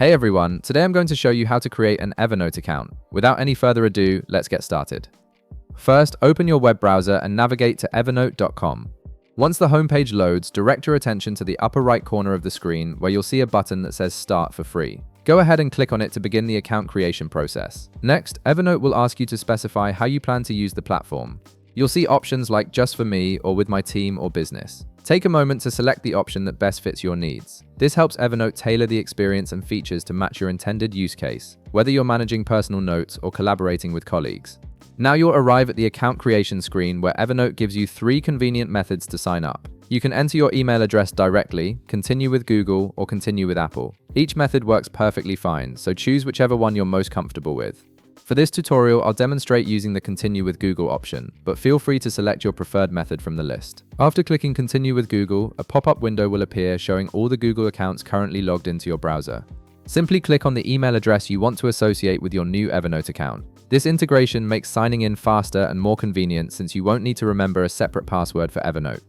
Hey everyone, today I'm going to show you how to create an Evernote account. Without any further ado, let's get started. First, open your web browser and navigate to evernote.com. Once the homepage loads, direct your attention to the upper right corner of the screen where you'll see a button that says Start for free. Go ahead and click on it to begin the account creation process. Next, Evernote will ask you to specify how you plan to use the platform. You'll see options like Just for me or With my team or business. Take a moment to select the option that best fits your needs. This helps Evernote tailor the experience and features to match your intended use case, whether you're managing personal notes or collaborating with colleagues. Now you'll arrive at the account creation screen where Evernote gives you 3 convenient methods to sign up. You can enter your email address directly, continue with Google, or continue with Apple. Each method works perfectly fine, so choose whichever one you're most comfortable with. For this tutorial, I'll demonstrate using the Continue with Google option, but feel free to select your preferred method from the list. After clicking Continue with Google, a pop-up window will appear showing all the Google accounts currently logged into your browser. Simply click on the email address you want to associate with your new Evernote account. This integration makes signing in faster and more convenient since you won't need to remember a separate password for Evernote.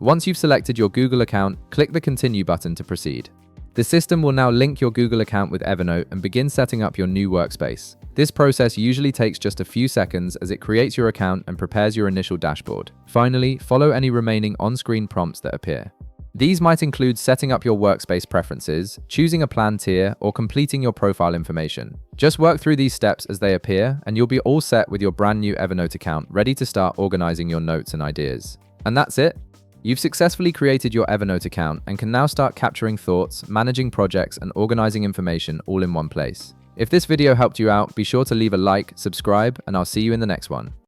Once you've selected your Google account, click the Continue button to proceed. The system will now link your Google account with Evernote and begin setting up your new workspace. This process usually takes just a few seconds as it creates your account and prepares your initial dashboard. Finally, follow any remaining on-screen prompts that appear. These might include setting up your workspace preferences, choosing a plan tier, or completing your profile information. Just work through these steps as they appear, and you'll be all set with your brand new Evernote account ready to start organizing your notes and ideas. And that's it. You've successfully created your Evernote account and can now start capturing thoughts, managing projects, and organizing information all in one place. If this video helped you out, be sure to leave a like, subscribe, and I'll see you in the next one.